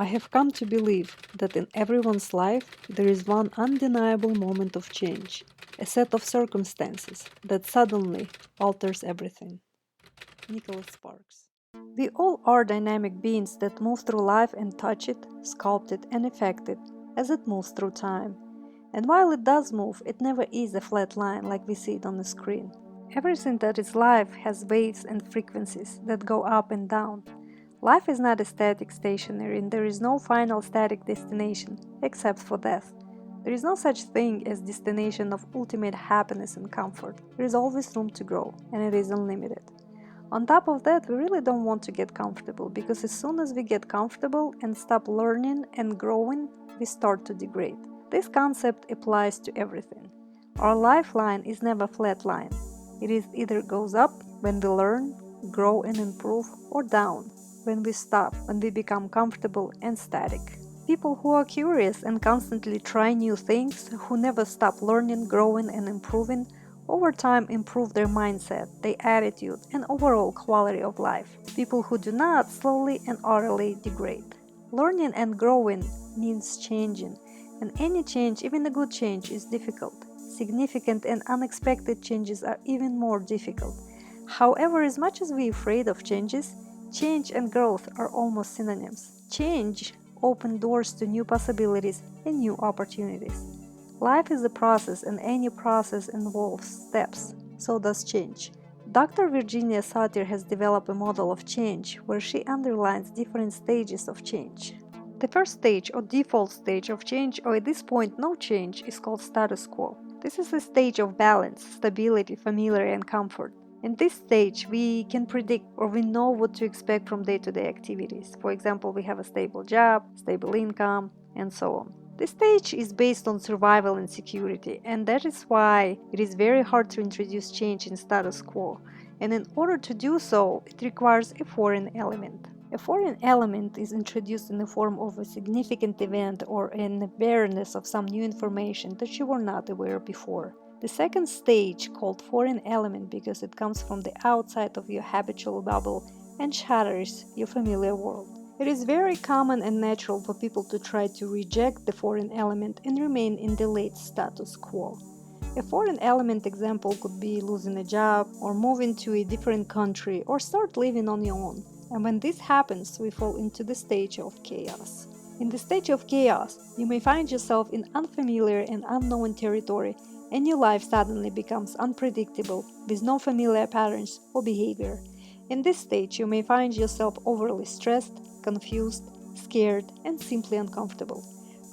have come to believe that in everyone's life there is one undeniable moment of change, a set of circumstances that suddenly alters everything. Nicholas Sparks. We all are dynamic beings that move through life and touch it, sculpt it, and affect it as it moves through time. And while it does move, it never is a flat line like we see it on the screen. Everything that is life has waves and frequencies that go up and down. Life is not a static stationary, and there is no final static destination, except for death. There is no such thing as destination of ultimate happiness and comfort. There is always room to grow, and it is unlimited. On top of that, we really don't want to get comfortable, because as soon as we get comfortable and stop learning and growing, we start to degrade. This concept applies to everything. Our lifeline is never a flat line. It is either goes up when we learn, grow and improve, or down when we stop, when we become comfortable and static. People who are curious and constantly try new things, who never stop learning, growing and improving, over time improve their mindset, their attitude and overall quality of life. People who do not slowly and utterly degrade. Learning and growing means changing, and any change, even a good change, is difficult. Significant and unexpected changes are even more difficult. However, as much as we're afraid of changes, change and growth are almost synonyms. Change opens doors to new possibilities and new opportunities. Life is a process, and any process involves steps. So does change. Dr. Virginia Satir has developed a model of change where she underlines different stages of change. The first stage or default stage of change, or at this point no change, is called status quo. This is a stage of balance, stability, familiarity, and comfort. In this stage, we can predict or we know what to expect from day-to-day activities. For example, we have a stable job, stable income, and so on. This stage is based on survival and security, and that is why it is very hard to introduce change in status quo. And in order to do so, it requires a foreign element. A foreign element is introduced in the form of a significant event or an awareness of some new information that you were not aware before. The second stage, called foreign element because it comes from the outside of your habitual bubble and shatters your familiar world. It is very common and natural for people to try to reject the foreign element and remain in the late status quo. A foreign element example could be losing a job, or moving to a different country, or start living on your own. And when this happens, we fall into the stage of chaos. In the stage of chaos, you may find yourself in unfamiliar and unknown territory, and your life suddenly becomes unpredictable, with no familiar patterns or behavior. In this stage, you may find yourself overly stressed, confused, scared, and simply uncomfortable.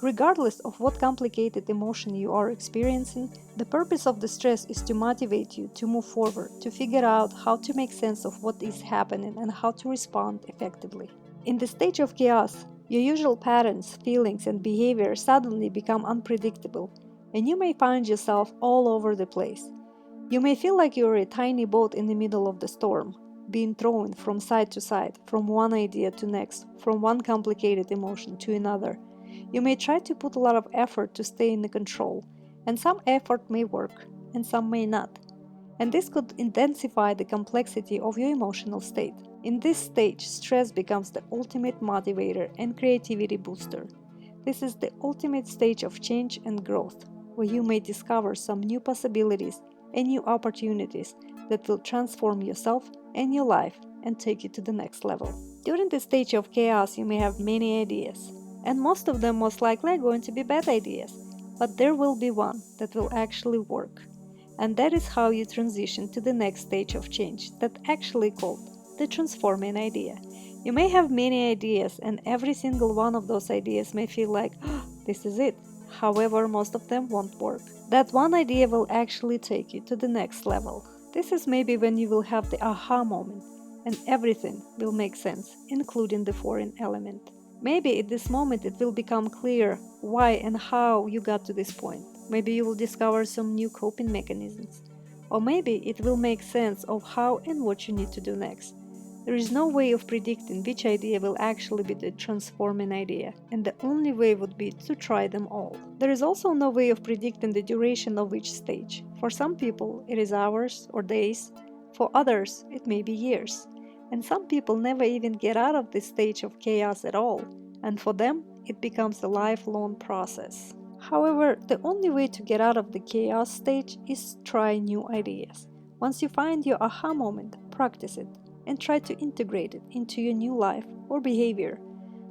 Regardless of what complicated emotion you are experiencing, the purpose of the stress is to motivate you to move forward, to figure out how to make sense of what is happening and how to respond effectively. In the stage of chaos, your usual patterns, feelings, and behavior suddenly become unpredictable, and you may find yourself all over the place. You may feel like you're a tiny boat in the middle of the storm, being thrown from side to side, from one idea to next, from one complicated emotion to another. You may try to put a lot of effort to stay in the control, and some effort may work, and some may not. And this could intensify the complexity of your emotional state. In this stage, stress becomes the ultimate motivator and creativity booster. This is the ultimate stage of change and growth, where you may discover some new possibilities and new opportunities that will transform yourself and your life and take you to the next level. During this stage of chaos, you may have many ideas, and most of them most likely are going to be bad ideas, but there will be one that will actually work. And that is how you transition to the next stage of change, that actually called the transforming idea. You may have many ideas, and every single one of those ideas may feel like, oh, this is it. However, most of them won't work. That one idea will actually take you to the next level. This is maybe when you will have the aha moment, and everything will make sense, including the foreign element. Maybe at this moment it will become clear why and how you got to this point. Maybe you will discover some new coping mechanisms. Or maybe it will make sense of how and what you need to do next. There is no way of predicting which idea will actually be the transforming idea, and the only way would be to try them all. There is also no way of predicting the duration of each stage. For some people, it is hours or days. For others, it may be years. And some people never even get out of this stage of chaos at all. and for them, it becomes a lifelong process. However, the only way to get out of the chaos stage is to try new ideas. Once you find your aha moment, practice it and try to integrate it into your new life or behavior.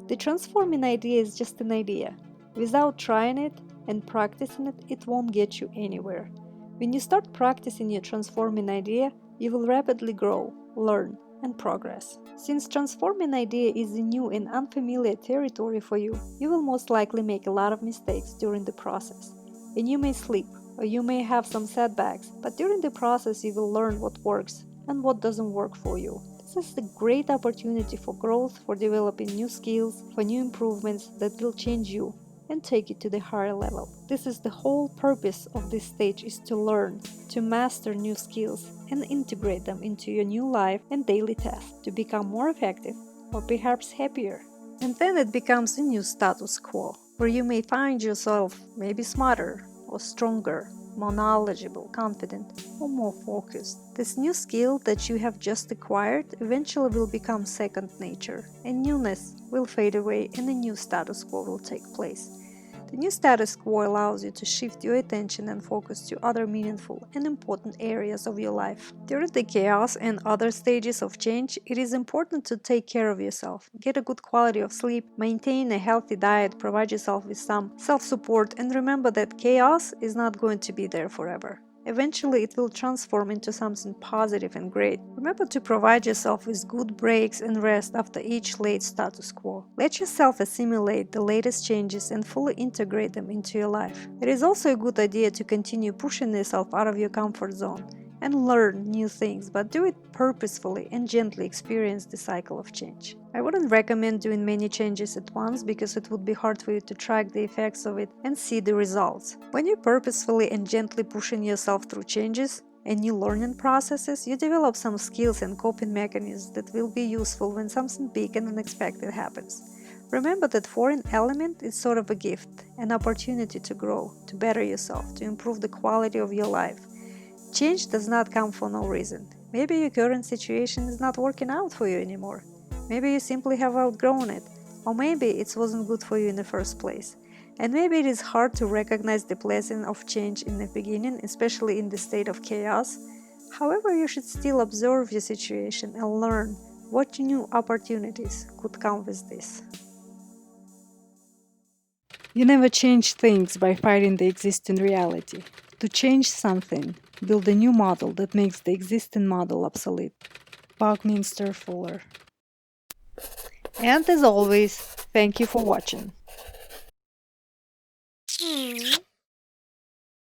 The transforming idea is just an idea. Without trying it and practicing it, it won't get you anywhere. When you start practicing your transforming idea, you will rapidly grow, learn, and progress. Since transforming idea is a new and unfamiliar territory for you, you will most likely make a lot of mistakes during the process. And you may slip, or you may have some setbacks, but during the process you will learn what works and what doesn't work for you. This is a great opportunity for growth, for developing new skills, for new improvements that will change you and take you to the higher level. This is the whole purpose of this stage, is to learn, to master new skills and integrate them into your new life and daily tasks to become more effective or perhaps happier. And then it becomes a new status quo, where you may find yourself maybe smarter or stronger, more knowledgeable, confident, or more focused. This new skill that you have just acquired eventually will become second nature, and newness will fade away and a new status quo will take place. The new status quo allows you to shift your attention and focus to other meaningful and important areas of your life. During the chaos and other stages of change, it is important to take care of yourself, get a good quality of sleep, maintain a healthy diet, provide yourself with some self-support, and remember that chaos is not going to be there forever. Eventually, it will transform into something positive and great. Remember to provide yourself with good breaks and rest after each late status quo. Let yourself assimilate the latest changes and fully integrate them into your life. It is also a good idea to continue pushing yourself out of your comfort zone and learn new things, but do it purposefully and gently experience the cycle of change. I wouldn't recommend doing many changes at once because it would be hard for you to track the effects of it and see the results. When you're purposefully and gently pushing yourself through changes and new learning processes, you develop some skills and coping mechanisms that will be useful when something big and unexpected happens. Remember that foreign element is sort of a gift, an opportunity to grow, to better yourself, to improve the quality of your life. Change does not come for no reason. Maybe your current situation is not working out for you anymore. Maybe you simply have outgrown it, or maybe it wasn't good for you in the first place. And maybe it is hard to recognize the blessing of change in the beginning, especially in the state of chaos. However, you should still observe your situation and learn what new opportunities could come with this. You never change things by fighting the existing reality. To change something, build a new model that makes the existing model obsolete. Buckminster Fuller. And as always, thank you for watching.